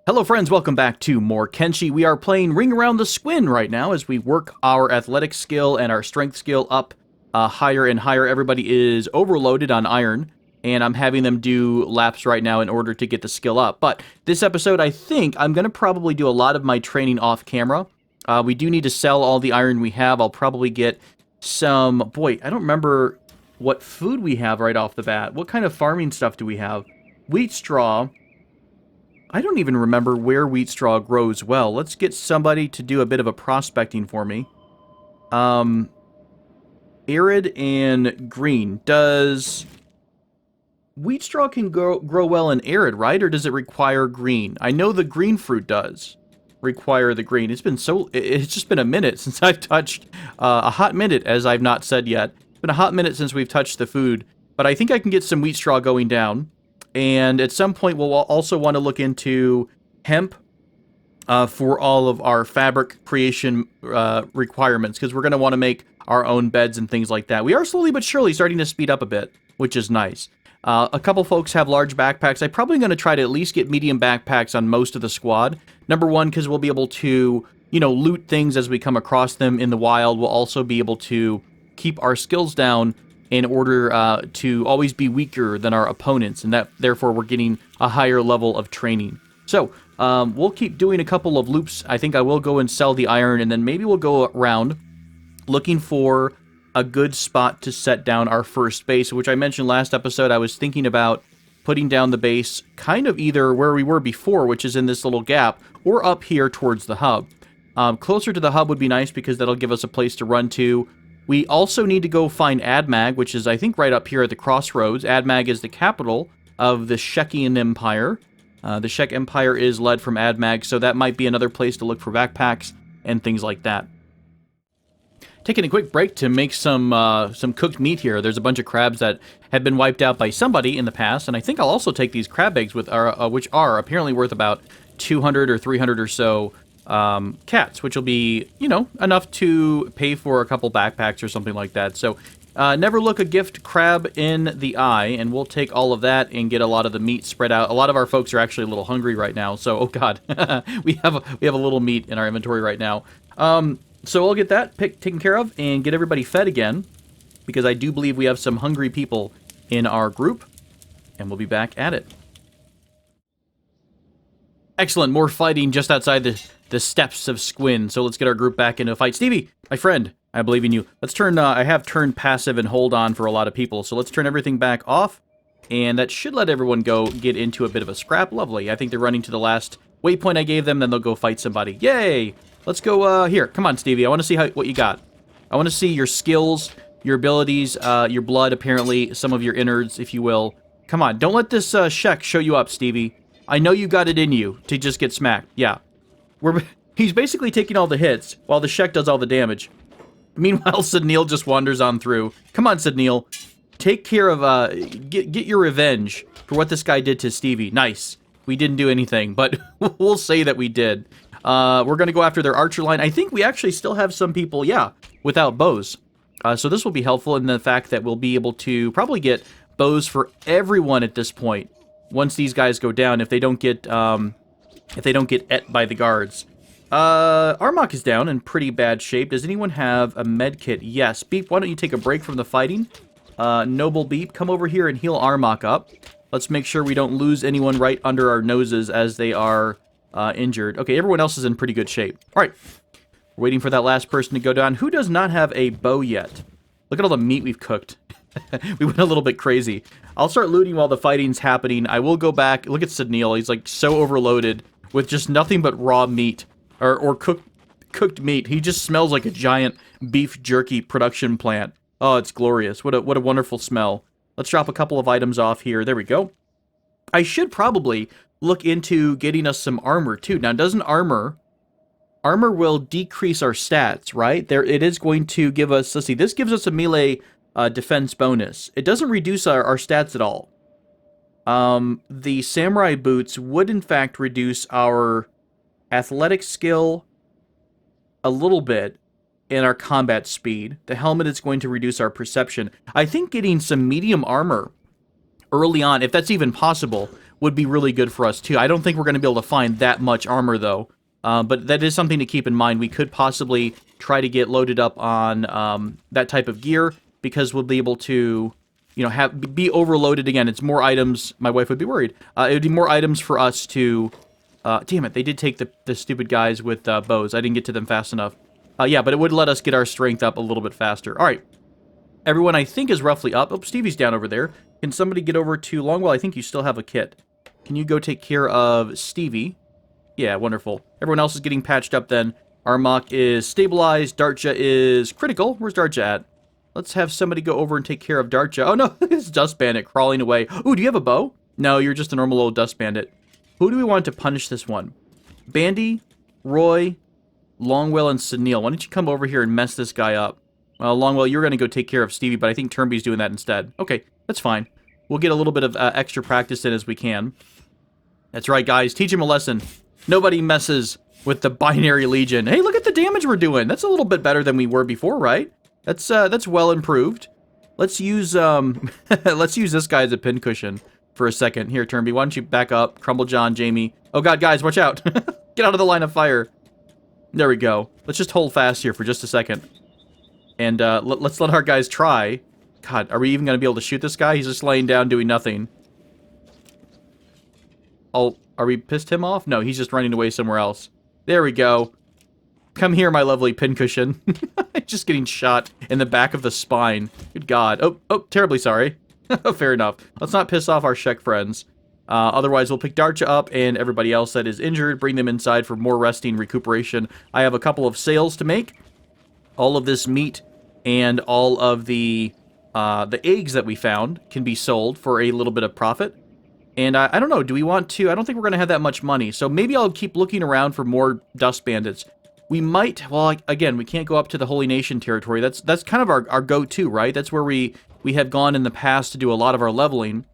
Hello friends, welcome back to more Kenshi. We are playing Ring Around the Squin right now as we work our athletic skill and our strength skill up higher and higher. Everybody is overloaded on iron, and I'm having them do laps right now in order to get the skill up. But this episode, I think I'm going to probably do a lot of my training off camera. We do need to sell all the iron we have. I'll probably get some... Boy, I don't remember what food we have right off the bat. What kind of farming stuff do we have? Wheat straw... I don't even remember where wheat straw grows well. Let's get somebody to do a bit of a prospecting for me. Arid and green. Does wheat straw can grow well in arid, right? Or does it require green? I know the green fruit does require the green. It's just been a minute since I've touched, a hot minute, as I've not said yet. It's been a hot minute since we've touched the food. But I think I can get some wheat straw going down. And at some point, we'll also want to look into hemp for all of our fabric creation requirements, because we're going to want to make our own beds and things like that. We are slowly but surely starting to speed up a bit, which is nice. A couple folks have large backpacks. I'm probably going to try to at least get medium backpacks on most of the squad. Number one, because we'll be able to, loot things as we come across them in the wild. We'll also be able to keep our skills down in order to always be weaker than our opponents, and that therefore we're getting a higher level of training. So we'll keep doing a couple of loops. I think I will go and sell the iron, and then maybe we'll go around looking for a good spot to set down our first base, which I mentioned last episode. I was thinking about putting down the base kind of either where we were before, which is in this little gap, or up here towards the hub. Closer to the hub would be nice because that'll give us a place to run to. We also need to go find Admag, which is, I think, right up here at the crossroads. Admag is the capital of the Shekian Empire. The Shek Empire is led from Admag, so that might be another place to look for backpacks and things like that. Taking a quick break to make some cooked meat here. There's a bunch of crabs that have been wiped out by somebody in the past, and I think I'll also take these crab eggs, which are apparently worth about 200 or 300 or so cats, which will be, enough to pay for a couple backpacks or something like that. So never look a gift crab in the eye, and we'll take all of that and get a lot of the meat spread out. A lot of our folks are actually a little hungry right now, so oh god, we have a little meat in our inventory right now. So I'll get that taken care of and get everybody fed again, because I do believe we have some hungry people in our group, and we'll be back at it. Excellent, more fighting just outside the steps of Squin, so let's get our group back into a fight. Stevie, my friend, I believe in you. Let's turn, I have turned passive and hold on for a lot of people, so let's turn everything back off, and that should let everyone go get into a bit of a scrap. Lovely. I think they're running to the last waypoint I gave them, then they'll go fight somebody. Yay! Let's go, here, come on, Stevie, I want to see what you got. I want to see your skills, your abilities, your blood, apparently, some of your innards, if you will. Come on, don't let this, Shek show you up, Stevie. I know you got it in you to just get smacked. Yeah. He's basically taking all the hits, while the Shek does all the damage. Meanwhile, Sidneil just wanders on through. Come on, Sidneil. Take care of, get your revenge for what this guy did to Stevie. Nice. We didn't do anything, but we'll say that we did. We're going to go after their archer line. I think we actually still have some people, yeah, without bows. So this will be helpful in the fact that we'll be able to probably get bows for everyone at this point. Once these guys go down, if they don't get et by the guards. Armok is down in pretty bad shape. Does anyone have a med kit? Yes. Beep, why don't you take a break from the fighting? Noble Beep, come over here and heal Armok up. Let's make sure we don't lose anyone right under our noses as they are injured. Okay, everyone else is in pretty good shape. All right. We're waiting for that last person to go down. Who does not have a bow yet? Look at all the meat we've cooked. We went a little bit crazy. I'll start looting while the fighting's happening. I will go back. Look at Sidneil. He's like so overloaded with just nothing but raw meat or cooked meat. He just smells like a giant beef jerky production plant. Oh, it's glorious. What a wonderful smell. Let's drop a couple of items off here. There we go. I should probably look into getting us some armor too. Now, doesn't armor will decrease our stats, right? It is going to give us, let's see, this gives us a melee defense bonus. It doesn't reduce our stats at all. The samurai boots would in fact reduce our athletic skill a little bit and our combat speed. The helmet is going to reduce our perception. I think getting some medium armor early on, if that's even possible, would be really good for us too. I don't think we're going to be able to find that much armor though, but that is something to keep in mind. We could possibly try to get loaded up on that type of gear because we'll be able to, you know, be overloaded again. It's more items. My wife would be worried. It would be more items for us to. Damn it! They did take the stupid guys with bows. I didn't get to them fast enough. Yeah, but it would let us get our strength up a little bit faster. All right. Everyone, I think, is roughly up. Oh, Stevie's down over there. Can somebody get over to Longwell? I think you still have a kit. Can you go take care of Stevie? Yeah, wonderful. Everyone else is getting patched up then. Armok is stabilized. Dartja is critical. Where's Dartja at? Let's have somebody go over and take care of Dartja. Oh, no, it's Dust Bandit crawling away. Ooh, do you have a bow? No, you're just a normal old Dust Bandit. Who do we want to punish this one? Bandy, Roy, Longwell, and Sunil. Why don't you come over here and mess this guy up? Well, Longwell, you're going to go take care of Stevie, but I think Turnby's doing that instead. Okay, that's fine. We'll get a little bit of extra practice in as we can. That's right, guys. Teach him a lesson. Nobody messes with the Binary Legion. Hey, look at the damage we're doing. That's a little bit better than we were before, right? That's well improved. Let's use let's use this guy as a pincushion for a second. Here, Turnby, why don't you back up? Crumble John, Jamie. Oh god, guys, watch out. Get out of the line of fire. There we go. Let's just hold fast here for just a second. And let's let our guys try. God, are we even going to be able to shoot this guy? He's just laying down doing nothing. Oh, are we pissed him off? No, he's just running away somewhere else. There we go. Come here, my lovely pincushion. Just getting shot in the back of the spine. Good God. Oh, terribly sorry. Fair enough. Let's not piss off our Shek friends. Otherwise, we'll pick Dartja up and everybody else that is injured, bring them inside for more resting, recuperation. I have a couple of sales to make. All of this meat and all of the eggs that we found can be sold for a little bit of profit. And I don't know, do we want to? I don't think we're going to have that much money. So maybe I'll keep looking around for more Dust Bandits. We might, well, again, we can't go up to the Holy Nation territory. That's kind of our go-to, right? That's where we have gone in the past to do a lot of our leveling.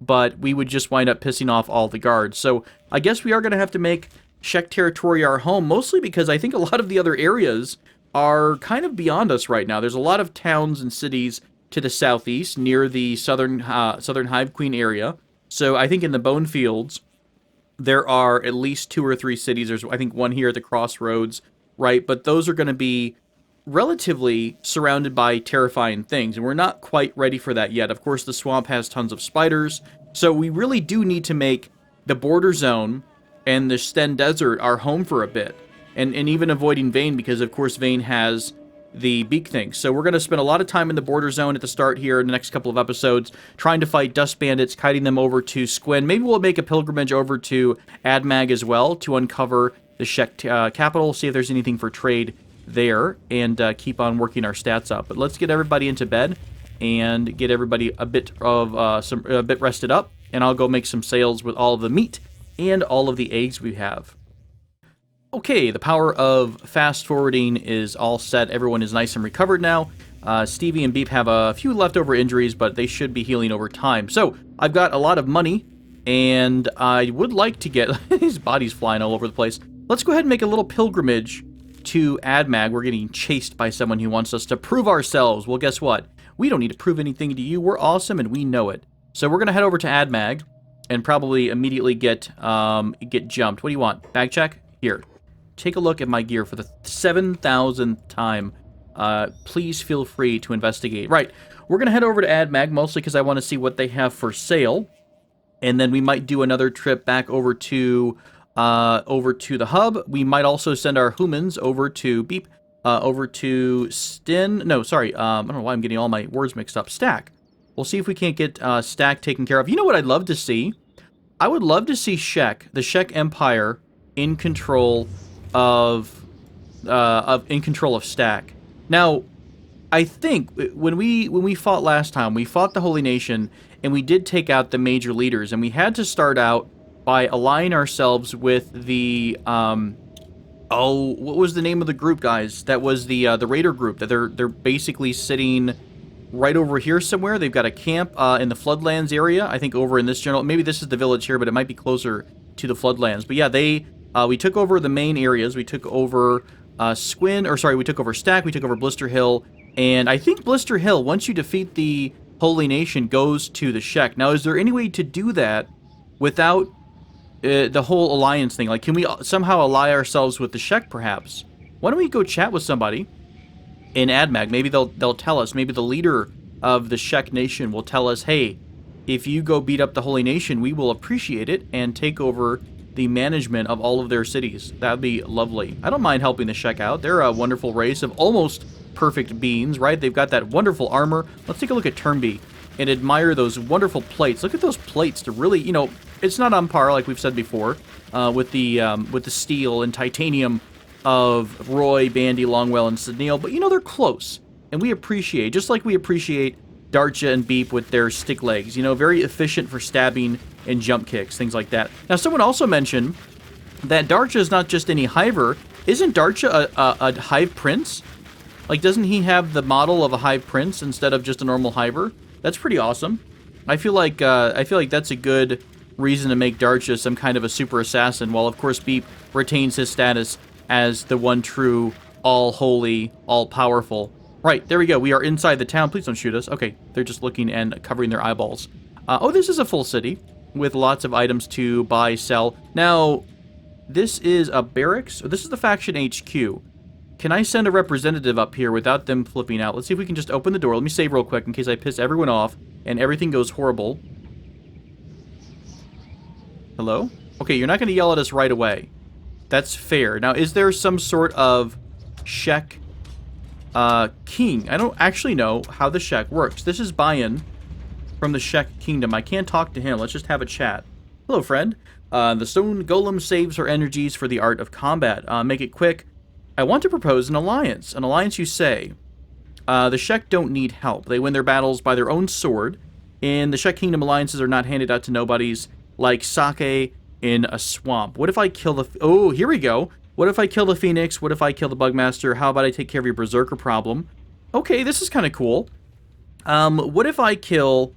But we would just wind up pissing off all the guards. So I guess we are going to have to make Shek territory our home, mostly because I think a lot of the other areas are kind of beyond us right now. There's a lot of towns and cities to the southeast near the southern Hive Queen area. So I think in the Bone Fields, there are at least 2 or 3 cities. There's, I think, one here at the crossroads, right? But those are going to be relatively surrounded by terrifying things, and we're not quite ready for that yet. Of course, the swamp has tons of spiders, so we really do need to make the border zone and the Sten Desert our home for a bit. And even avoiding Vane, because of course Vane has the beak thing. So we're going to spend a lot of time in the border zone at the start here in the next couple of episodes, trying to fight Dust Bandits, kiting them over to Squin. Maybe we'll make a pilgrimage over to Admag as well to uncover the Shek capital, see if there's anything for trade there, and keep on working our stats up. But let's get everybody into bed and get everybody a bit rested up, and I'll go make some sales with all of the meat and all of the eggs we have. Okay, the power of fast forwarding is all set. Everyone is nice and recovered now. Stevie and Beep have a few leftover injuries, but they should be healing over time. So I've got a lot of money, and I would like to get his body's flying all over the place. Let's go ahead and make a little pilgrimage to Admag. We're getting chased by someone who wants us to prove ourselves. Well, guess what? We don't need to prove anything to you. We're awesome, and we know it. So we're going to head over to Admag and probably immediately get jumped. What do you want? Bag check? Here. Take a look at my gear for the 7,000th time. Please feel free to investigate. Right. We're going to head over to Admag, mostly because I want to see what they have for sale. And then we might do another trip back over to the hub. We might also send our humans over to Beep, over to Stin. No, sorry. I don't know why I'm getting all my words mixed up. Stack. We'll see if we can't get Stack taken care of. You know what I'd love to see? I would love to see Shek, the Shek Empire, in control of Stack. Now, I think when we fought last time, we fought the Holy Nation, and we did take out the major leaders, and we had to start out by aligning ourselves with the what was the name of the group, guys? That was the Raider group. That they're basically sitting right over here somewhere. They've got a camp in the Floodlands area. I think over in this general. Maybe this is the village here, but it might be closer to the Floodlands. But yeah, we took over the main areas. We took over we took over Stack. We took over Blister Hill, and I think Blister Hill, once you defeat the Holy Nation, goes to the Shek. Now, is there any way to do that without the whole alliance thing. Like, can we somehow ally ourselves with the Shek, perhaps? Why don't we go chat with somebody in AdMag? Maybe they'll tell us. Maybe the leader of the Shek Nation will tell us, hey, if you go beat up the Holy Nation, we will appreciate it and take over the management of all of their cities. That'd be lovely. I don't mind helping the Shek out. They're a wonderful race of almost perfect beings, right? They've got that wonderful armor. Let's take a look at Turnby and admire those wonderful plates. Look at those plates to really, you know, it's not on par, like we've said before, with the steel and titanium of Roy, Bandy, Longwell, and Sidneal, but, you know, they're close. And we appreciate, just like we appreciate Darcha and Beep with their stick legs, you know, very efficient for stabbing and jump kicks, things like that. Now, someone also mentioned that Darcha is not just any Hiver. Isn't Darcha a Hive Prince? Like, doesn't he have the model of a Hive Prince instead of just a normal Hiver? That's pretty awesome. I feel like that's a good reason to make Darcha some kind of a super assassin, while of course Beep retains his status as the one true, all-holy, all-powerful. Right, there we go. We are inside the town. Please don't shoot us. Okay, they're just looking and covering their eyeballs. Oh, this is a full city with lots of items to buy, sell. Now, this is a barracks. This is the faction HQ. Can I send a representative up here without them flipping out? Let's see if we can just open the door. Let me save real quick in case I piss everyone off and everything goes horrible. Hello? Okay, you're not going to yell at us right away. That's fair. Now, is there some sort of Shek king? I don't actually know how the Shek works. This is Bayan from the Shek Kingdom. I can't talk to him. Let's just have a chat. Hello, friend. The stone golem saves her energies for the art of combat. Make it quick. I want to propose an alliance. An alliance, you say. The Shek don't need help. They win their battles by their own sword. In the Shek Kingdom, alliances are not handed out to nobodies like sake in a swamp. What if I kill the... Oh, here we go. What if I kill the Phoenix? What if I kill the Bugmaster? How about I take care of your Berserker problem? Okay, this is kind of cool. What if I kill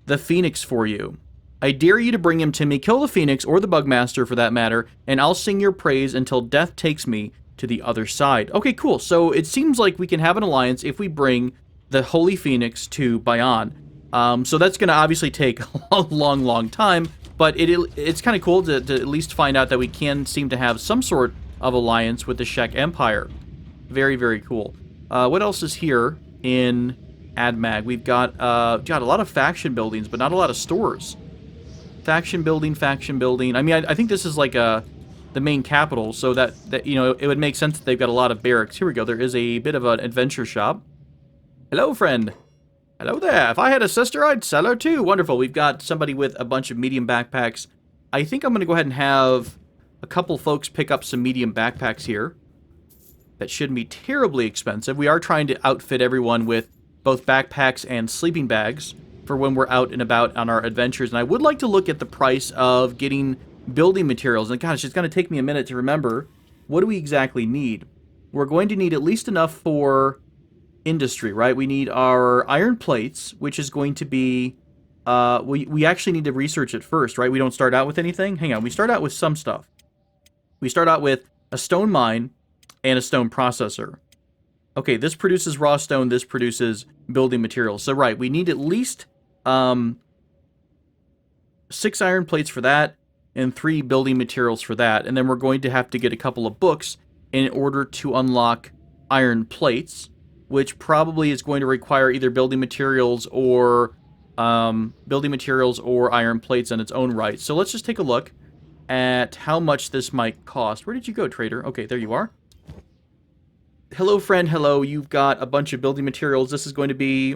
the Phoenix for you? I dare you to bring him to me. Kill the Phoenix, or the Bugmaster for that matter, and I'll sing your praise until death takes me to the other side. Okay, cool. So it seems like we can have an alliance if we bring the Holy Phoenix to Bayan. So that's going to obviously take a long, long time, but it's kind of cool to at least find out that we can seem to have some sort of alliance with the Shek Empire. Very, very cool. What else is here in AdMag? We've got a lot of faction buildings, but not a lot of stores. Faction building. I mean, I think this is like the main capital, so that you know, it would make sense that they've got a lot of barracks. Here we go. There is a bit of an adventure shop. Hello, friend. Hello there. If I had a sister, I'd sell her too. Wonderful. We've got somebody with a bunch of medium backpacks. I think I'm going to go ahead and have a couple folks pick up some medium backpacks here. That shouldn't be terribly expensive. We are trying to outfit everyone with both backpacks and sleeping bags for when we're out and about on our adventures. And I would like to look at the price of getting building materials. And gosh, it's going to take me a minute to remember, what do we exactly need? We're going to need at least enough for industry, right? We need our iron plates, which is going to be, we actually need to research it first, right? We don't start out with anything. Hang on, we start out with some stuff. We start out with a stone mine and a stone processor. Okay, this produces raw stone, this produces building materials. So right, we need at least 6 iron plates for that, and 3 building materials for that. And then we're going to have to get a couple of books in order to unlock iron plates, which probably is going to require either building materials or iron plates in its own right. So let's just take a look at how much this might cost. Where did you go, trader? Okay, there you are. Hello, friend. Hello. You've got a bunch of building materials. This is going to be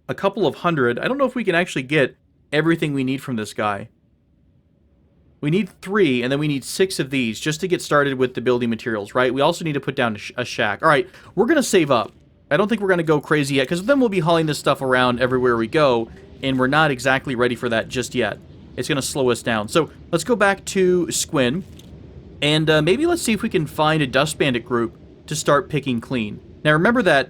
a couple of hundred. I don't know if we can actually get everything we need from this guy. We need 3, and then we need 6 of these just to get started with the building materials, right? We also need to put down a shack. All right, we're going to save up. I don't think we're going to go crazy yet, because then we'll be hauling this stuff around everywhere we go, and we're not exactly ready for that just yet. It's going to slow us down. So let's go back to Squin, and maybe let's see if we can find a Dust Bandit group to start picking clean. Now remember that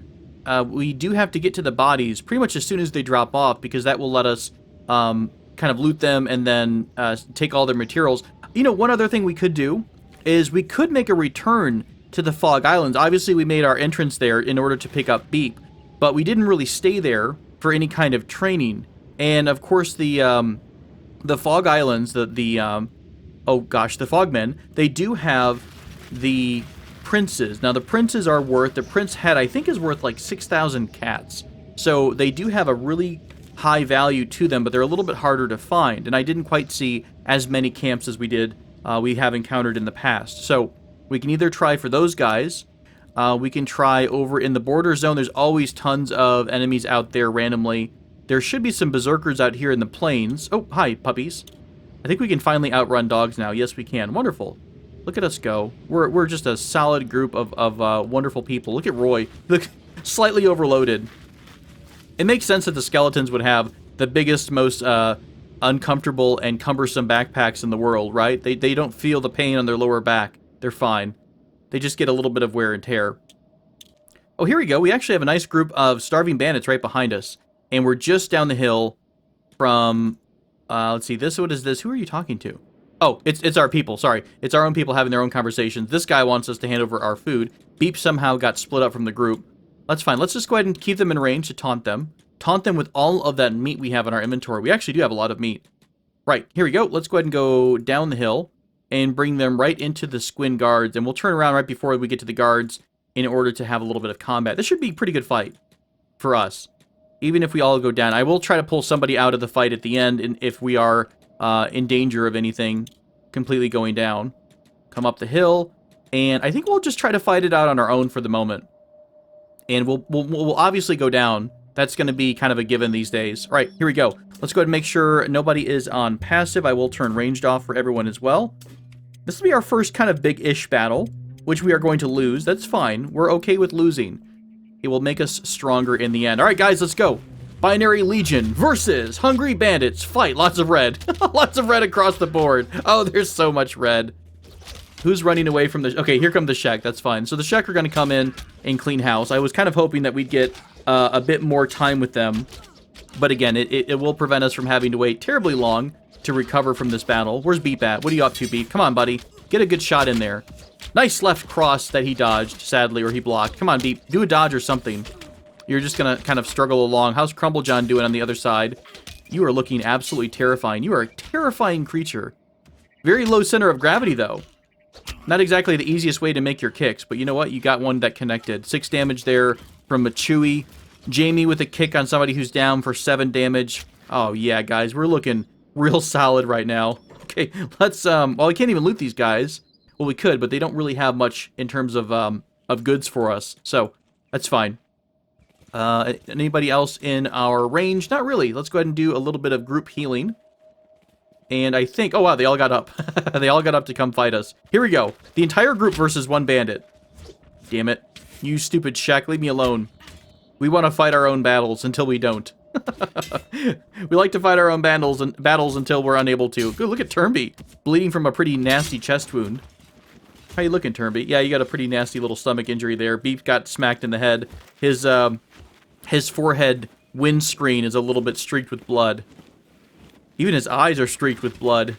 we do have to get to the bodies pretty much as soon as they drop off, because that will let us kind of loot them and then take all their materials. You know, one other thing we could do is we could make a return to the Fog Islands. Obviously, we made our entrance there in order to pick up Beep, but we didn't really stay there for any kind of training. And of course, the the Fog Islands, oh gosh, the Fogmen, they do have the princes. Now, the princes are worth, the prince head, I think, is worth like 6,000 cats. So they do have a really high value to them, but they're a little bit harder to find. And I didn't quite see as many camps as we have encountered in the past. So we can either try for those guys. We can try over in the border zone. There's always tons of enemies out there randomly. There should be some berserkers out here in the plains. Oh, hi, puppies. I think we can finally outrun dogs now. Yes, we can. Wonderful. Look at us go. We're just a solid group of wonderful people. Look at Roy. Look, slightly overloaded. It makes sense that the skeletons would have the biggest, most uncomfortable and cumbersome backpacks in the world, right? They don't feel the pain on their lower back. They're fine. They just get a little bit of wear and tear. Oh, here we go. We actually have a nice group of starving bandits right behind us. And we're just down the hill from... let's see, what is this? Who are you talking to? Oh, it's our people, sorry. It's our own people having their own conversations. This guy wants us to hand over our food. Beep somehow got split up from the group. That's fine. Let's just go ahead and keep them in range to taunt them. Taunt them with all of that meat we have in our inventory. We actually do have a lot of meat. Right, here we go. Let's go ahead and go down the hill and bring them right into the Squin guards. And we'll turn around right before we get to the guards in order to have a little bit of combat. This should be a pretty good fight for us. Even if we all go down, I will try to pull somebody out of the fight at the end, and if we are in danger of anything completely going down. Come up the hill, and I think we'll just try to fight it out on our own for the moment. And we'll obviously go down. That's going to be kind of a given these days. All right, here we go. Let's go ahead and make sure nobody is on passive. I will turn ranged off for everyone as well. This will be our first kind of big-ish battle, which we are going to lose. That's fine. We're okay with losing. It will make us stronger in the end. All right, guys, let's go. Binary Legion versus Hungry Bandits. Fight. Lots of red. Lots of red across the board. Oh, there's so much red. Who's running away from the... Okay, here come the Shek. That's fine. So the Shek are going to come in and clean house. I was kind of hoping that we'd get a bit more time with them. But again, it will prevent us from having to wait terribly long to recover from this battle. Where's Beep at? What are you up to, Beep? Come on, buddy. Get a good shot in there. Nice left cross that he dodged, sadly, or he blocked. Come on, Beep. Do a dodge or something. You're just going to kind of struggle along. How's Crumble John doing on the other side? You are looking absolutely terrifying. You are a terrifying creature. Very low center of gravity, though. Not exactly the easiest way to make your kicks, but you know what? You got one that connected. 6 damage there from Machewy. Jamie with a kick on somebody who's down for 7 damage. Oh, yeah, guys. We're looking real solid right now. Okay, let's... well, we can't even loot these guys. Well, we could, but they don't really have much in terms of goods for us. So, that's fine. Anybody else in our range? Not really. Let's go ahead and do a little bit of group healing. And I think... Oh, wow, they all got up. They all got up to come fight us. Here we go. The entire group versus one bandit. Damn it. You stupid Shek, leave me alone. We want to fight our own battles until we don't. We like to fight our own battles until we're unable to. Good, look at Turnby. Bleeding from a pretty nasty chest wound. How you looking, Turnby? Yeah, you got a pretty nasty little stomach injury there. Beef got smacked in the head. His forehead windscreen is a little bit streaked with blood. Even his eyes are streaked with blood.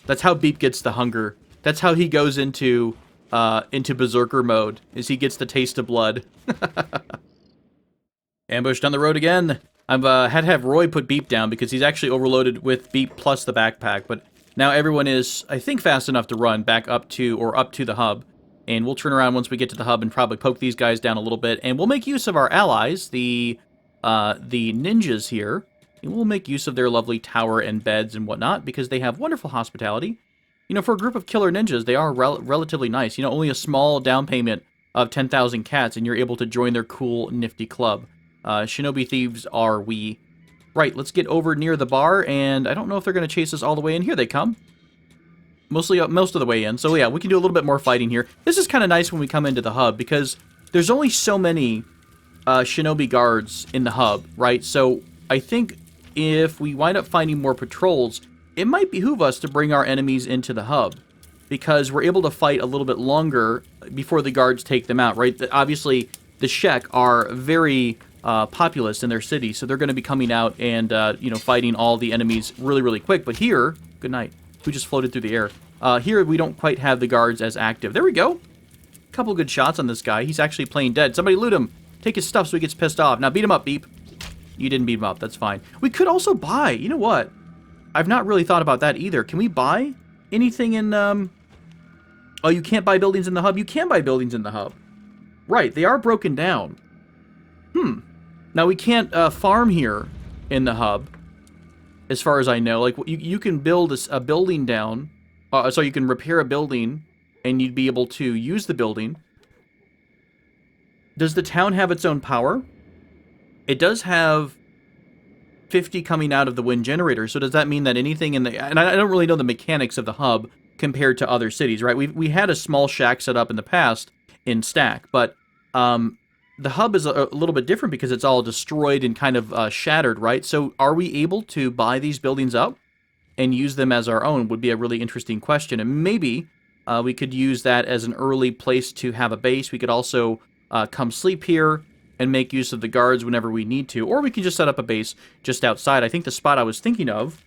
That's how Beep gets the hunger. That's how he goes into berserker mode, is he gets the taste of blood. Ambushed on the road again. I've had to have Roy put Beep down because he's actually overloaded with Beep plus the backpack, but now everyone is, I think, fast enough to run back up to the hub. And we'll turn around once we get to the hub and probably poke these guys down a little bit. And we'll make use of our allies, the ninjas here. And we'll make use of their lovely tower and beds and whatnot because they have wonderful hospitality. You know, for a group of killer ninjas, they are relatively nice. You know, only a small down payment of 10,000 cats and you're able to join their cool, nifty club. Shinobi thieves are we. Right, let's get over near the bar, and I don't know if they're going to chase us all the way in. Here they come. Most of the way in. So yeah, we can do a little bit more fighting here. This is kind of nice when we come into the hub, because there's only so many Shinobi guards in the hub, right? So I think if we wind up finding more patrols, it might behoove us to bring our enemies into the hub, because we're able to fight a little bit longer before the guards take them out, right? Obviously, the Shek are very populous in their city, so they're going to be coming out and, you know, fighting all the enemies really, really quick. But here, good night, who just floated through the air. Here, we don't quite have the guards as active. There we go. A couple good shots on this guy. He's actually playing dead. Somebody loot him. Take his stuff so he gets pissed off. Now, beat him up, Beep. You didn't beat him up. That's fine. We could also buy. You know what? I've not really thought about that either. Can we buy anything in, Oh, you can't buy buildings in the hub? You can buy buildings in the hub. Right, they are broken down. Now, we can't farm here in the hub, as far as I know. Like, you can build a building down, so you can repair a building, and you'd be able to use the building. Does the town have its own power? It does have 50 coming out of the wind generator, so does that mean that anything in the... And I don't really know the mechanics of the hub compared to other cities, right? We had a small shack set up in the past in Stack, but the hub is a little bit different because it's all destroyed and kind of shattered, right? So are we able to buy these buildings up and use them as our own? Would be a really interesting question. And maybe we could use that as an early place to have a base. We could also come sleep here and make use of the guards whenever we need to. Or we can just set up a base just outside. I think the spot I was thinking of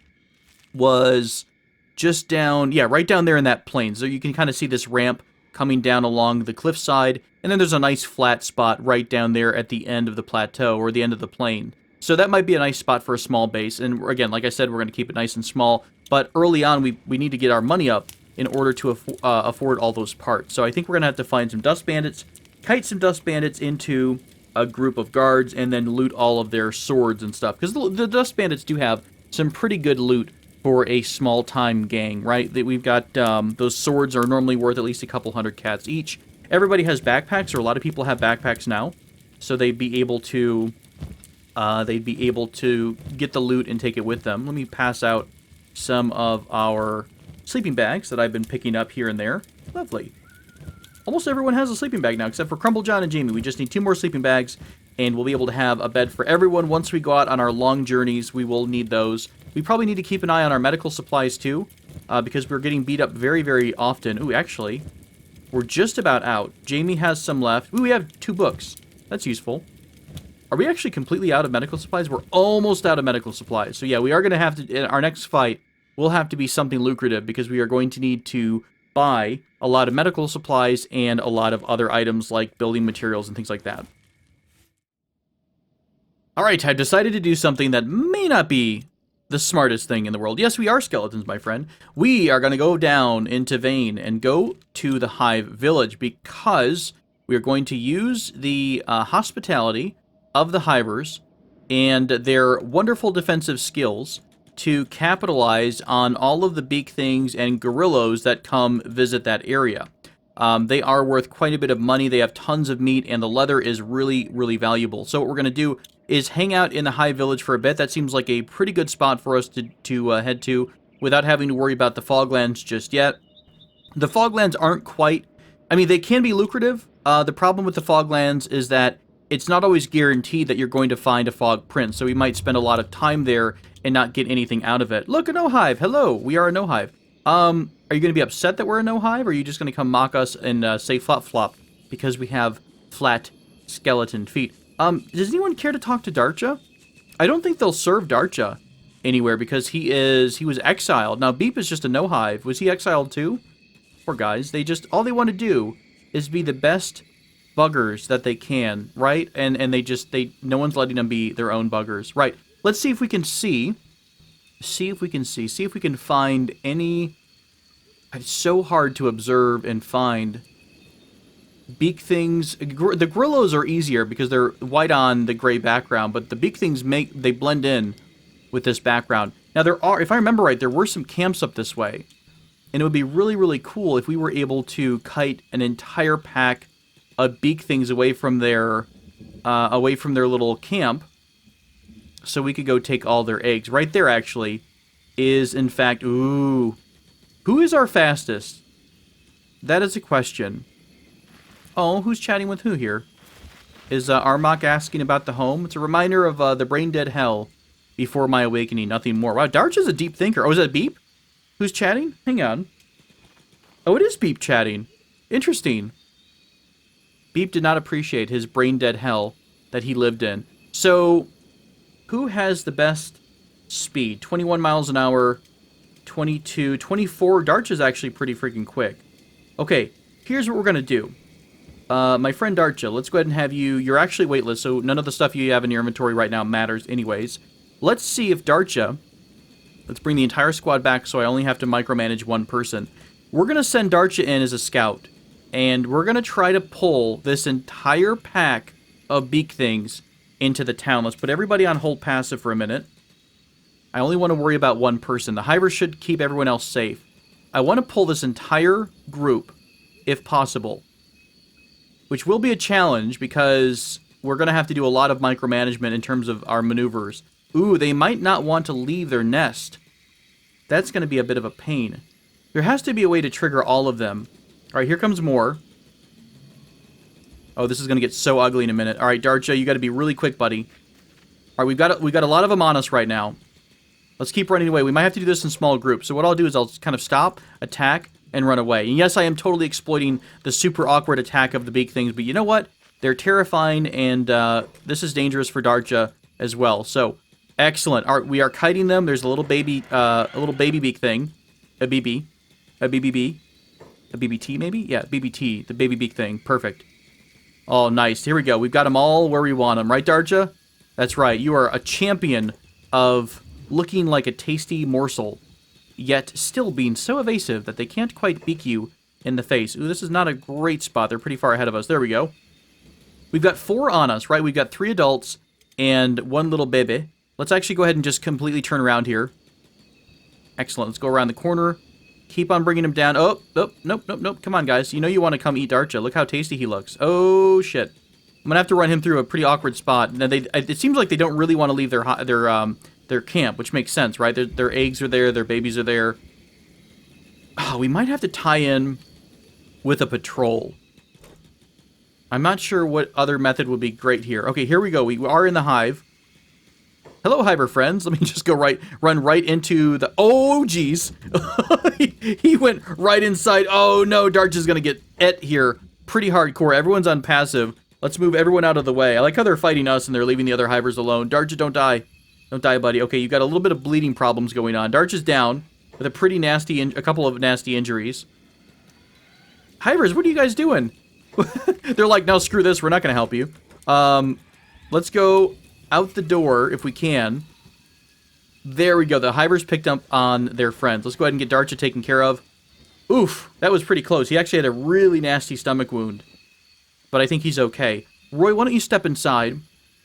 was just down, yeah, right down there in that plain. So you can kind of see this ramp coming down along the cliffside, and then there's a nice flat spot right down there at the end of the plateau, or the end of the plain. So that might be a nice spot for a small base, and again, like I said, we're going to keep it nice and small, but early on, we need to get our money up in order to afford all those parts. So I think we're going to have to find some dust bandits, kite some dust bandits into a group of guards, and then loot all of their swords and stuff, because the dust bandits do have some pretty good loot for a small-time gang, right? We've got, those swords are normally worth at least a couple hundred cats each. Everybody has backpacks, or a lot of people have backpacks now, so they'd be able to get the loot and take it with them. Let me pass out some of our sleeping bags that I've been picking up here and there. Lovely. Almost everyone has a sleeping bag now, except for Crumble John and Jamie. We just need 2 more sleeping bags, and we'll be able to have a bed for everyone. Once we go out on our long journeys, we will need those. We probably need to keep an eye on our medical supplies, too, because we're getting beat up very, very often. Ooh, actually, we're just about out. Jamie has some left. Ooh, we have 2 books. That's useful. Are we actually completely out of medical supplies? We're almost out of medical supplies. So, yeah, we are going to have to, in our next fight, will have to be something lucrative, because we are going to need to buy a lot of medical supplies and a lot of other items like building materials and things like that. Alright, I've decided to do something that may not be the smartest thing in the world. Yes, we are skeletons, my friend. We are going to go down into Vane and go to the Hive village, because we are going to use the hospitality of the Hivers and their wonderful defensive skills to capitalize on all of the big things and gorillos that come visit that area. They are worth quite a bit of money. They have tons of meat, and the leather is really, really valuable. So what we're going to do is hang out in the Hive village for a bit. That seems like a pretty good spot for us to head to without having to worry about the Foglands just yet. The Foglands aren't quite... I mean, they can be lucrative. The problem with the Foglands is that it's not always guaranteed that you're going to find a fog prince, so we might spend a lot of time there and not get anything out of it. Look, a no-hive! Hello, we are a no-hive. Are you going to be upset that we're a no-hive, or are you just going to come mock us and say flop-flop because we have flat skeleton feet? Does anyone care to talk to Darcha? I don't think they'll serve Darcha anywhere because he was exiled. Now, Beep is just a no-hive. Was he exiled too? Poor guys. All they want to do is be the best buggers that they can, right? And no one's letting them be their own buggers. Right. Let's see if we can see if we can find any... It's so hard to observe and find beak things. The Grillos are easier because they're white on the gray background, but the beak things they blend in with this background. Now if I remember right, there were some camps up this way, and it would be really, really cool if we were able to kite an entire pack of beak things away from their little camp, so we could go take all their eggs. Right there, actually, is in fact... Ooh. Who is our fastest? That is a question. Oh, who's chatting with who here? Is Armok asking about the home? It's a reminder of the brain-dead hell before my awakening, nothing more. Wow, Darch is a deep thinker. Oh, is that Beep? Who's chatting? Hang on. Oh, it is Beep chatting. Interesting. Beep did not appreciate his brain-dead hell that he lived in. So, who has the best speed? 21 miles an hour, 22, 24. Darch is actually pretty freaking quick. Okay, here's what we're going to do. My friend Darcha, let's go ahead and have you... You're actually weightless, so none of the stuff you have in your inventory right now matters anyways. Let's see if Darcha Let's bring the entire squad back so I only have to micromanage one person. We're going to send Darcha in as a scout, and we're going to try to pull this entire pack of beak things into the town. Let's put everybody on hold passive for a minute. I only want to worry about one person. The Hivers should keep everyone else safe. I want to pull this entire group, if possible, which will be a challenge because we're going to have to do a lot of micromanagement in terms of our maneuvers. Ooh, they might not want to leave their nest. That's going to be a bit of a pain. There has to be a way to trigger all of them. All right, here comes more. Oh, this is going to get so ugly in a minute. All right, Darcha, you got to be really quick, buddy. All right, we've got a lot of them on us right now. Let's keep running away. We might have to do this in small groups. So what I'll do is I'll kind of stop, attack, and run away. And yes, I am totally exploiting the super awkward attack of the big things, but you know what? They're terrifying, and this is dangerous for Darcha as well. So, excellent. All right, we are kiting them. There's a little baby beak thing. A BB. A BBB. A BBT, maybe? Yeah, BBT. The baby beak thing. Perfect. Oh, nice. Here we go. We've got them all where we want them. Right, Darcha? That's right. You are a champion of looking like a tasty morsel, yet still being so evasive that they can't quite beak you in the face. Ooh, this is not a great spot. They're pretty far ahead of us. There we go. We've got 4 on us, right? We've got 3 adults and 1 little baby. Let's actually go ahead and just completely turn around here. Excellent. Let's go around the corner. Keep on bringing him down. Oh, nope. Come on, guys. You know you want to come eat Darcha. Look how tasty he looks. Oh, shit. I'm going to have to run him through a pretty awkward spot. Now, it seems like they don't really want to leave their camp, which makes sense, right? Their eggs are there, their babies are there. Oh, we might have to tie in with a patrol. I'm not sure what other method would be great here. Okay, here we go. We are in the hive. Hello, Hiver friends. Let me just go run right into the... Oh, geez. he went right inside. Oh, no. Darcha's going to get et here pretty hardcore. Everyone's on passive. Let's move everyone out of the way. I like how they're fighting us and they're leaving the other Hivers alone. Darcha, don't die. Don't die, buddy. Okay, you got a little bit of bleeding problems going on. Darcha's down with a pretty nasty... a couple of nasty injuries. Hivers, what are you guys doing? They're like, no, screw this. We're not going to help you. Let's go out the door if we can. There we go. The Hivers picked up on their friends. Let's go ahead and get Darcha taken care of. Oof, that was pretty close. He actually had a really nasty stomach wound. But I think he's okay. Roy, why don't you step inside?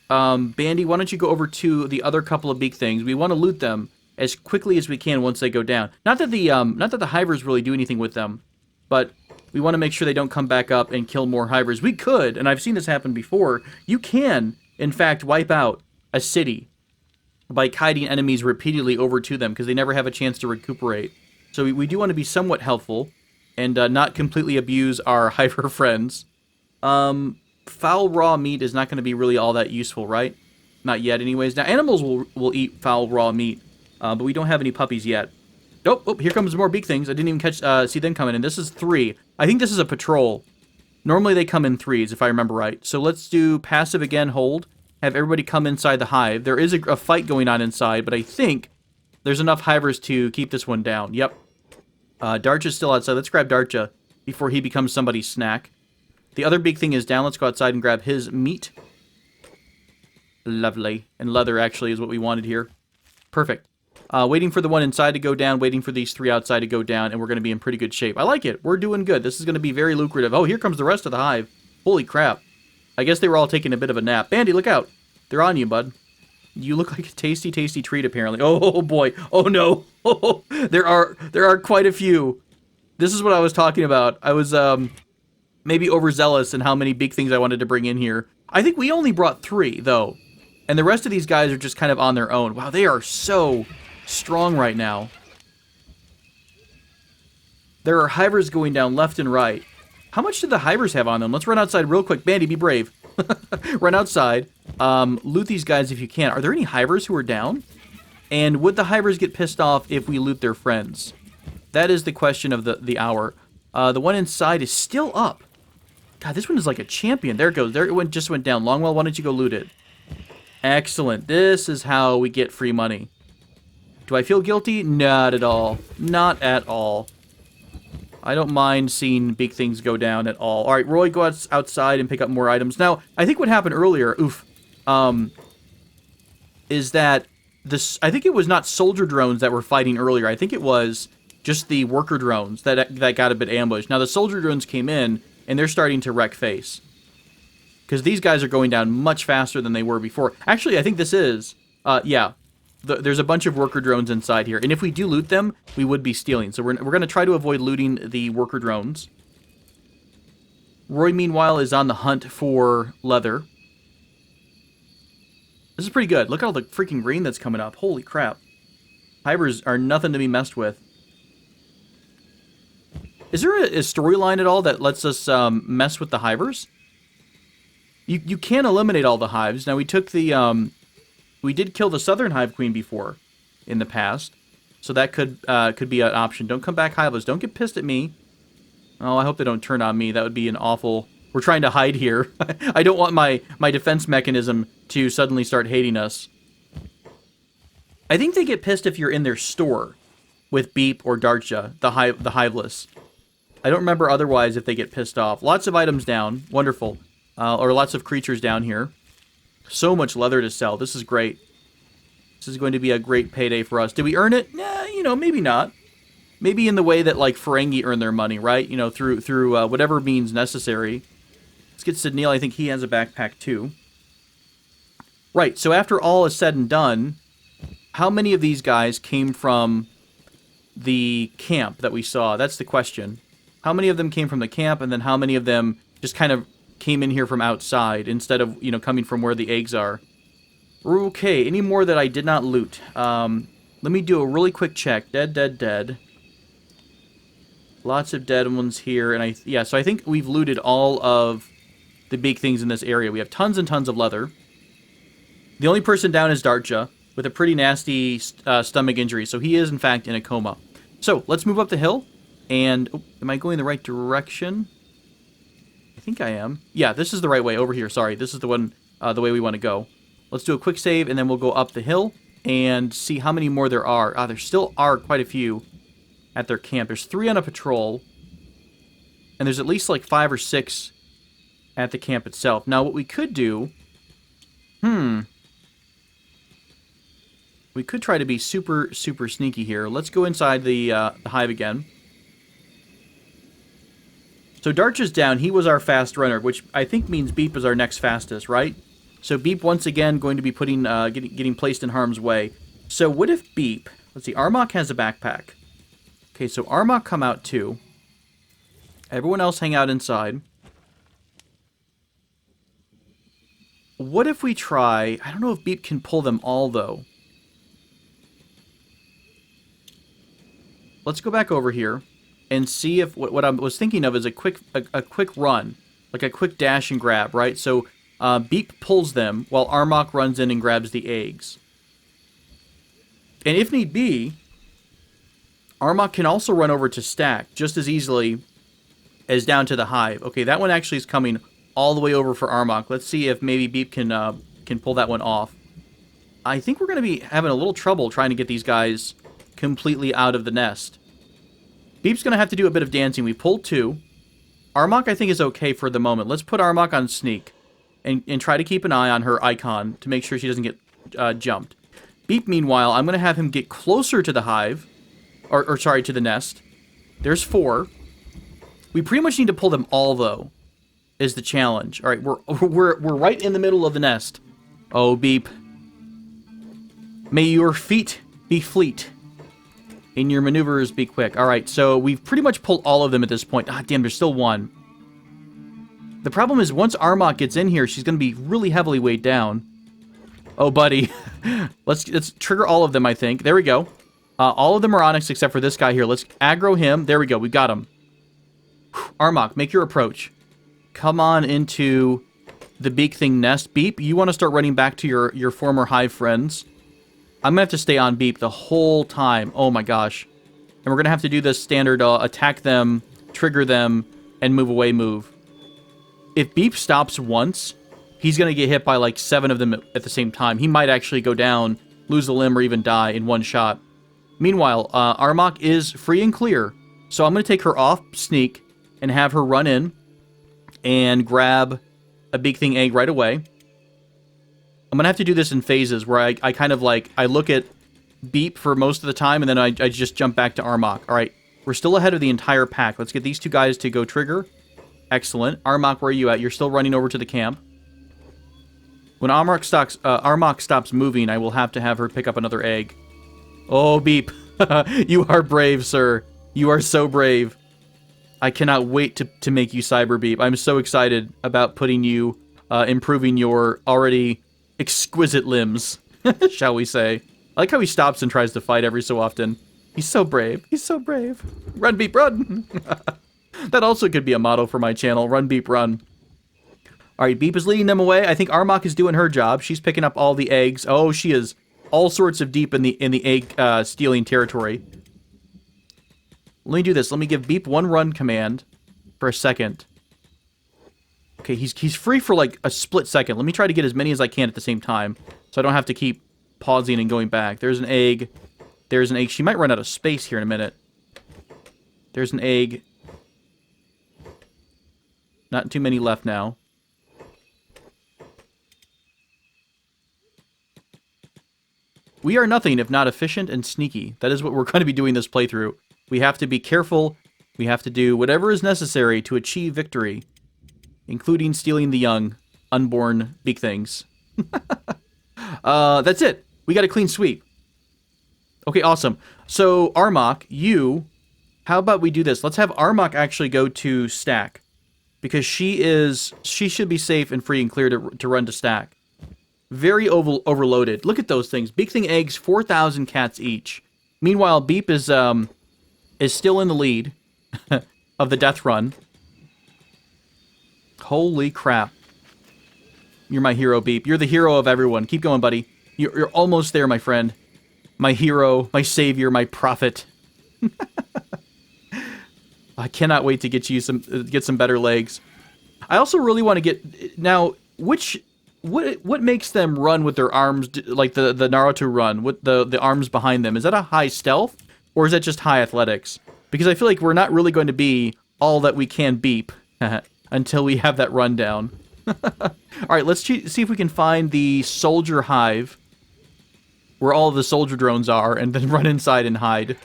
Bandy, why don't you go over to the other couple of beak things? We want to loot them as quickly as we can once they go down. Not that the Hivers really do anything with them, but we want to make sure they don't come back up and kill more Hivers. We could, and I've seen this happen before. You can, in fact, wipe out a city by kiting enemies repeatedly over to them because they never have a chance to recuperate. So we do want to be somewhat helpful and not completely abuse our Hiver friends. Foul raw meat is not going to be really all that useful, right? Not yet, anyways. Now, animals will eat foul raw meat, but we don't have any puppies yet. Oh, here comes more beak things. I didn't even see them coming in. This is 3. I think this is a patrol. Normally they come in 3s, if I remember right. So let's do passive again, hold. Have everybody come inside the hive. There is a fight going on inside, but I think there's enough Hivers to keep this one down. Yep. Darcha's still outside. Let's grab Darcha before he becomes somebody's snack. The other big thing is down. Let's go outside and grab his meat. Lovely. And leather, actually, is what we wanted here. Perfect. Waiting for the one inside to go down, waiting for these 3 outside to go down, and we're going to be in pretty good shape. I like it. We're doing good. This is going to be very lucrative. Oh, here comes the rest of the hive. Holy crap. I guess they were all taking a bit of a nap. Bandy, look out. They're on you, bud. You look like a tasty, tasty treat, apparently. Oh, boy. Oh, no. Oh, there are quite a few. This is what I was talking about. I was maybe overzealous in how many big things I wanted to bring in here. I think we only brought 3, though. And the rest of these guys are just kind of on their own. Wow, they are so strong right now. There are Hivers going down left and right. How much did the Hivers have on them? Let's run outside real quick. Bandy, be brave. Run outside. Loot these guys if you can. Are there any Hivers who are down? And would the Hivers get pissed off if we loot their friends? That is the question of the hour. The one inside is still up. God, this one is like a champion. There it goes. There it just went down. Longwell, why don't you go loot it? Excellent. This is how we get free money. Do I feel guilty? Not at all. Not at all. I don't mind seeing big things go down at all. All right, Roy, go outside and pick up more items. Now, I think what happened earlier, is that this, I think it was not soldier drones that were fighting earlier. I think it was just the worker drones that got a bit ambushed. Now the soldier drones came in and they're starting to wreck face because these guys are going down much faster than they were before. Actually, I think this is yeah. There's a bunch of worker drones inside here, and if we do loot them, we would be stealing. So we're going to try to avoid looting the worker drones. Roy, meanwhile, is on the hunt for leather. This is pretty good. Look at all the freaking green that's coming up. Holy crap. Hivers are nothing to be messed with. Is there a storyline at all that lets us mess with the hivers? You can eliminate all the hives. Now, we took the... we did kill the Southern Hive Queen before in the past, so that could be an option. Don't come back, Hivers. Don't get pissed at me. Oh, I hope they don't turn on me. That would be an awful... We're trying to hide here. I don't want my defense mechanism to suddenly start hating us. I think they get pissed if you're in their store with Beep or Darcha, the Hiveless. I don't remember otherwise if they get pissed off. Lots of items down. Wonderful. Or lots of creatures down here. So much leather to sell. This is great. This is going to be a great payday for us. Did we earn it? Nah, you know, maybe not. Maybe in the way that, like, Ferengi earn their money, right? You know, through whatever means necessary. Let's get Sidneil. I think he has a backpack, too. Right, so after all is said and done, how many of these guys came from the camp that we saw? That's the question. How many of them came from the camp, and then how many of them just kind of came in here from outside instead of, you know, coming from where the eggs are? Okay, any more that I did not loot? Let me do a really quick check. Dead, dead, dead. Lots of dead ones here, and so I think we've looted all of the big things in this area. We have tons and tons of leather. The only person down is Darcha, with a pretty nasty stomach injury, so he is, in fact, in a coma. So, let's move up the hill, and... Oh, am I going the right direction? I think I am. Yeah, this is the right way, over here, sorry. This is the one, the way we want to go. Let's do a quick save, and then we'll go up the hill, and see how many more there are. There still are quite a few at their camp. There's 3 on a patrol, and there's at least, like, 5 or 6 at the camp itself. Now, what we could do... We could try to be super, super sneaky here. Let's go inside the hive again. So Darcha's down. He was our fast runner, which I think means Beep is our next fastest, right? So Beep, once again, going to be putting getting placed in harm's way. So what if Beep... Let's see, Armok has a backpack. Okay, so Armok come out too. Everyone else hang out inside. What if we try... I don't know if Beep can pull them all, though. Let's go back over here and see if what I was thinking of is a quick run, like a quick dash and grab, right? So Beep pulls them while Armok runs in and grabs the eggs. And if need be, Armok can also run over to Stack just as easily as down to the hive. Okay, that one actually is coming all the way over for Armok. Let's see if maybe Beep can pull that one off. I think we're going to be having a little trouble trying to get these guys completely out of the nest. Beep's going to have to do a bit of dancing. We pulled 2. Armok, I think, is okay for the moment. Let's put Armok on sneak and try to keep an eye on her icon to make sure she doesn't get jumped. Beep, meanwhile, I'm going to have him get closer to the hive, or sorry, to the nest. There's 4. We pretty much need to pull them all, though, is the challenge. All right, we're right in the middle of the nest. Oh, Beep. May your feet be fleet. And your maneuvers be quick. Alright, so we've pretty much pulled all of them at this point. Ah, damn, there's still 1. The problem is, once Armok gets in here, she's going to be really heavily weighed down. Oh, buddy. Let's trigger all of them, I think. There we go. All of them are Onyx except for this guy here. Let's aggro him. There we go. We got him. Whew. Armok, make your approach. Come on into the big thing nest. Beep, you want to start running back to your former hive friends. I'm going to have to stay on Beep the whole time. Oh my gosh. And we're going to have to do this standard attack them, trigger them, and move away move. If Beep stops once, he's going to get hit by like 7 of them at the same time. He might actually go down, lose a limb, or even die in one shot. Meanwhile, Armok is free and clear. So I'm going to take her off sneak and have her run in and grab a big thing egg right away. I'm gonna have to do this in phases where I kind of like, I look at Beep for most of the time, and then I just jump back to Armok. All right, we're still ahead of the entire pack. Let's get these two guys to go trigger. Excellent. Armok, where are you at? You're still running over to the camp. When Armok stops moving, I will have to have her pick up another egg. Oh, Beep. You are brave, sir. You are so brave. I cannot wait to make you Cyber Beep. I'm so excited about putting you, improving your already exquisite limbs, shall we say. I like how he stops and tries to fight every so often. He's so brave. He's so brave. Run, Beep, run. That also could be a motto for my channel. Run, Beep, run. All right, Beep is leading them away. I think Armok is doing her job. She's picking up all the eggs. Oh, she is all sorts of deep in the egg stealing territory. Let me do this. Let me give Beep one run command for a second. Okay, he's free for like a split second. Let me try to get as many as I can at the same time, so I don't have to keep pausing and going back. There's an egg. There's an egg. She might run out of space here in a minute. There's an egg. Not too many left now. We are nothing if not efficient and sneaky. That is what we're going to be doing this playthrough. We have to be careful. We have to do whatever is necessary to achieve victory, including stealing the young, unborn big things. That's it. We got a clean sweep. Okay, awesome. So, Armok, how about we do this? Let's have Armok actually go to stack, because she should be safe and free and clear to run to stack. Very overloaded. Look at those things. Big thing eggs, 4,000 cats each. Meanwhile, Beep is still in the lead of the death run. Holy crap. You're my hero, Beep. You're the hero of everyone. Keep going, buddy. You're almost there, my friend. My hero, my savior, my prophet. I cannot wait to get some better legs. I also really want to get now. What makes them run with their arms like the Naruto run with the arms behind them? Is that a high stealth or is that just high athletics? Because I feel like we're not really going to be all that we can Beep until we have that rundown. All right, let's see if we can find the soldier hive where all of the soldier drones are, and then run inside and hide.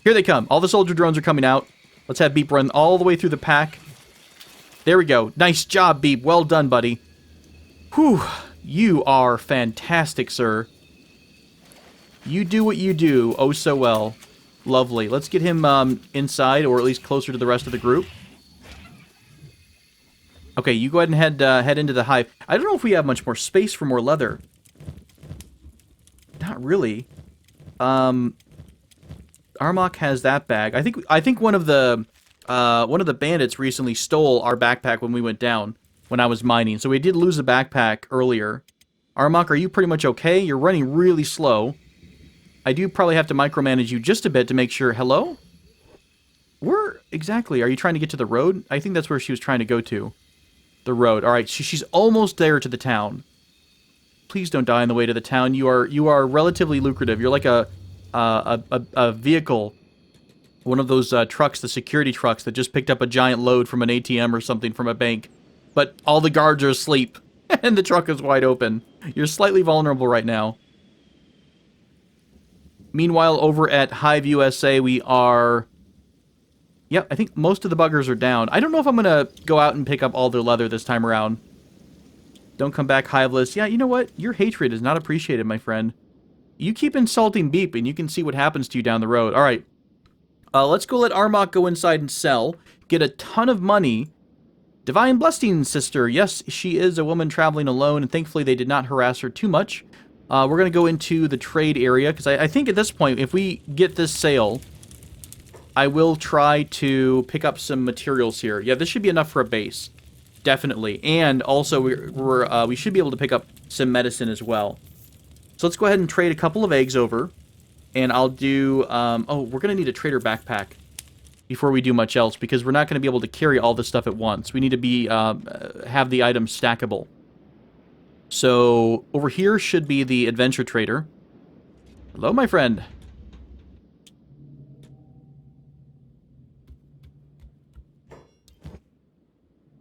Here they come. All the soldier drones are coming out. Let's have Beep run all the way through the pack. There we go. Nice job, Beep. Well done, buddy. Whew. You are fantastic, sir. You do what you do oh so well. Lovely. Let's get him inside, or at least closer to the rest of the group. Okay, you go ahead and head into the hive. I don't know if we have much more space for more leather. Not really. Armok has that bag. I think one of the bandits recently stole our backpack when we went down when I was mining. So we did lose a backpack earlier. Armok, are you pretty much okay? You're running really slow. I do probably have to micromanage you just a bit to make sure. Hello? Where exactly? Are you trying to get to the road? I think that's where she was trying to go to. The road. All right, she's almost there to the town. Please don't die on the way to the town. You are relatively lucrative. You're like a vehicle, one of those trucks, the security trucks that just picked up a giant load from an ATM or something from a bank, but all the guards are asleep and the truck is wide open. You're slightly vulnerable right now. Meanwhile, over at Hive USA, we are... Yep, I think most of the buggers are down. I don't know if I'm going to go out and pick up all their leather this time around. Don't come back hiveless. Yeah, you know what? Your hatred is not appreciated, my friend. You keep insulting Beep, and you can see what happens to you down the road. All right. Let's go let Armok go inside and sell. Get a ton of money. Divine Blessing Sister. Yes, she is a woman traveling alone, and thankfully they did not harass her too much. We're going to go into the trade area, because I think at this point, if we get this sale, I will try to pick up some materials here. Yeah, this should be enough for a base. Definitely. And also, we should be able to pick up some medicine as well. So let's go ahead and trade a couple of eggs over. And I'll do... oh, we're going to need a trader backpack before we do much else, because we're not going to be able to carry all this stuff at once. We need to be have the items stackable. So over here should be the adventure trader. Hello, my friend.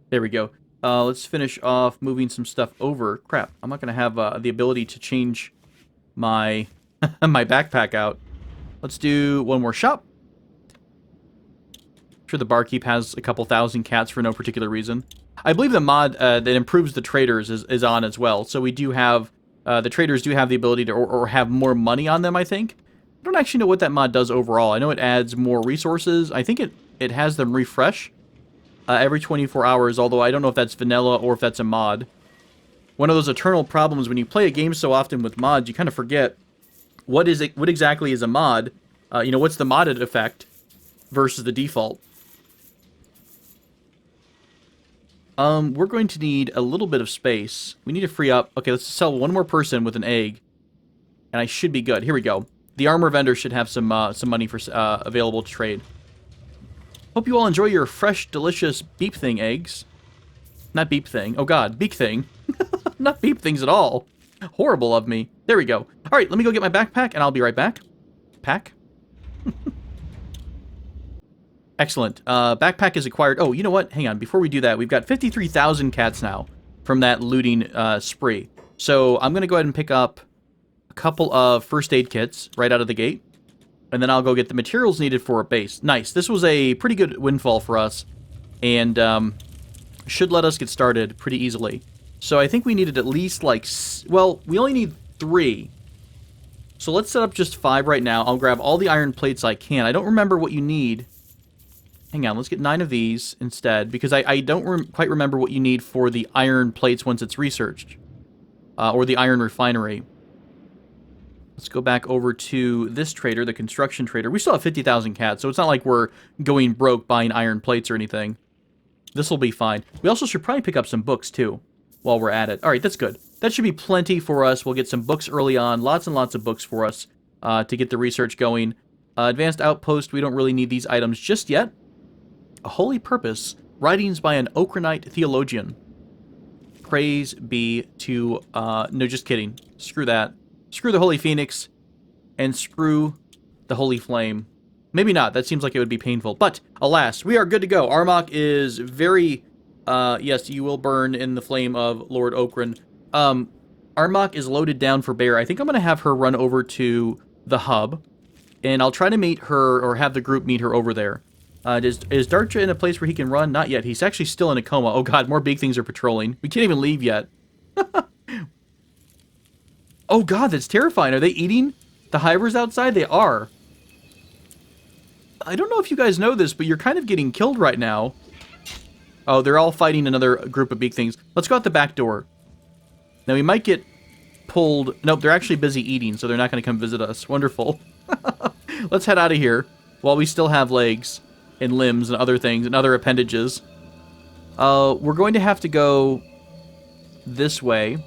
There we go. Let's finish off moving some stuff over. Crap, I'm not going to have the ability to change my my backpack out. Let's do one more shop. I'm sure the barkeep has a couple thousand cats for no particular reason. I believe the mod that improves the traders is on as well. So we do have, the traders do have the ability to, or have more money on them, I think. I don't actually know what that mod does overall. I know it adds more resources. I think it has them refresh every 24 hours, although I don't know if that's vanilla or if that's a mod. One of those eternal problems when you play a game so often with mods, you kind of forget what exactly is a mod. You know, what's the modded effect versus the default. We're going to need a little bit of space. We need to free up. Okay, let's sell one more person with an egg, and I should be good. Here we go. The armor vendor should have some money for available to trade. Hope you all enjoy your fresh, delicious beep thing eggs. Not beep thing. Oh god, beak thing. Not beep things at all. Horrible of me. There we go. All right, let me go get my backpack, and I'll be right back. Pack. Excellent. Backpack is acquired. Oh, you know what? Hang on. Before we do that, we've got 53,000 cats now from that looting spree. So I'm going to go ahead and pick up a couple of first aid kits right out of the gate. And then I'll go get the materials needed for a base. Nice. This was a pretty good windfall for us. And should let us get started pretty easily. So I think we needed at least like... Well, we only need 3. So let's set up just 5 right now. I'll grab all the iron plates I can. I don't remember what you need. Hang on, let's get 9 of these instead, because I don't quite remember what you need for the iron plates once it's researched. Or the iron refinery. Let's go back over to this trader, the construction trader. We still have 50,000 cats, so it's not like we're going broke buying iron plates or anything. This will be fine. We also should probably pick up some books, too, while we're at it. All right, that's good. That should be plenty for us. We'll get some books early on. Lots and lots of books for us to get the research going. Advanced Outpost, we don't really need these items just yet. A Holy Purpose, writings by an Okranite theologian. Praise be to, no, just kidding. Screw that. Screw the Holy Phoenix, and screw the Holy Flame. Maybe not, that seems like it would be painful. But, alas, we are good to go. Armok is very, yes, you will burn in the flame of Lord Okran. Armok is loaded down for bear. I think I'm going to have her run over to the hub, and I'll try to meet her, or have the group meet her over there. Is Darcha in a place where he can run? Not yet. He's actually still in a coma. Oh god, more big things are patrolling. We can't even leave yet. Oh god, that's terrifying. Are they eating the hivers outside? They are. I don't know if you guys know this, but you're kind of getting killed right now. Oh, they're all fighting another group of big things. Let's go out the back door. Now, we might get pulled... Nope, they're actually busy eating, so they're not going to come visit us. Wonderful. Let's head out of here while we still have legs and limbs and other things and other appendages. We're going to have to go this way.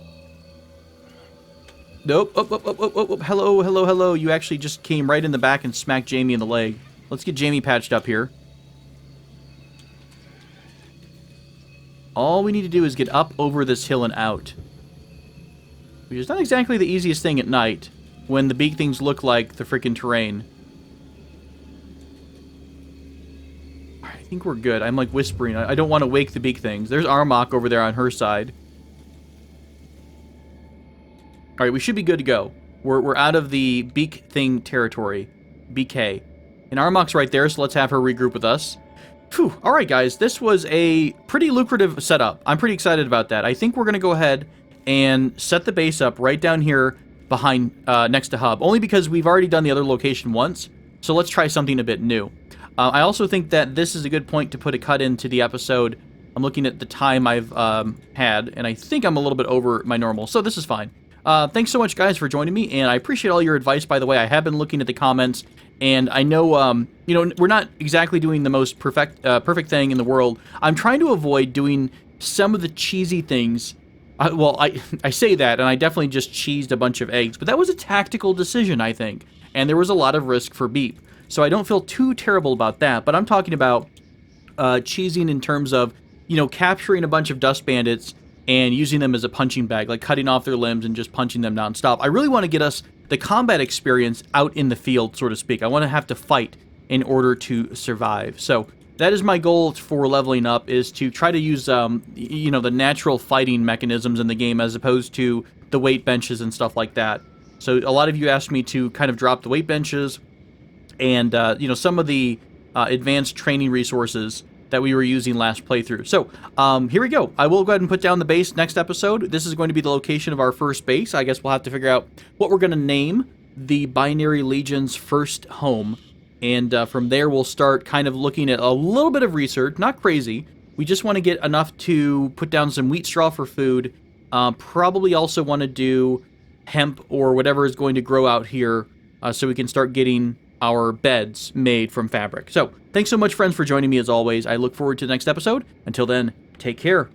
Nope. Oh, hello, hello, hello. You actually just came right in the back and smacked Jamie in the leg. Let's get Jamie patched up here. All we need to do is get up over this hill and out. Which is not exactly the easiest thing at night, when the big things look like the freaking terrain. I think we're good. I'm like whispering. I don't want to wake the big things. There's Armok over there on her side. Alright, we should be good to go. We're out of the beak thing territory. BK. And Armok's right there, so let's have her regroup with us. Phew. Alright, guys. This was a pretty lucrative setup. I'm pretty excited about that. I think we're going to go ahead and set the base up right down here behind, next to Hub. Only because we've already done the other location once. So let's try something a bit new. I also think that this is a good point to put a cut into the episode. I'm looking at the time I've had, and I think I'm a little bit over my normal, so this is fine. Thanks so much, guys, for joining me, and I appreciate all your advice, by the way. I have been looking at the comments, and I know, you know, we're not exactly doing the most perfect thing in the world. I'm trying to avoid doing some of the cheesy things. Well, I say that, and I definitely just cheesed a bunch of eggs, but that was a tactical decision, I think, and there was a lot of risk for Beep. So I don't feel too terrible about that, but I'm talking about cheesing in terms of, you know, capturing a bunch of dust bandits and using them as a punching bag, like cutting off their limbs and just punching them nonstop. I really want to get us the combat experience out in the field, so to speak. I want to have to fight in order to survive. So that is my goal for leveling up, is to try to use, you know, the natural fighting mechanisms in the game as opposed to the weight benches and stuff like that. So a lot of you asked me to kind of drop the weight benches and, you know, some of the advanced training resources that we were using last playthrough. So here we go. I will go ahead and put down the base next episode. This is going to be the location of our first base. I guess we'll have to figure out what we're going to name the Binary Legion's first home. And from there, we'll start kind of looking at a little bit of research. Not crazy. We just want to get enough to put down some wheat straw for food. Probably also want to do hemp or whatever is going to grow out here so we can start getting our beds made from fabric. So, thanks so much, friends, for joining me as always. I look forward to the next episode. Until then, take care.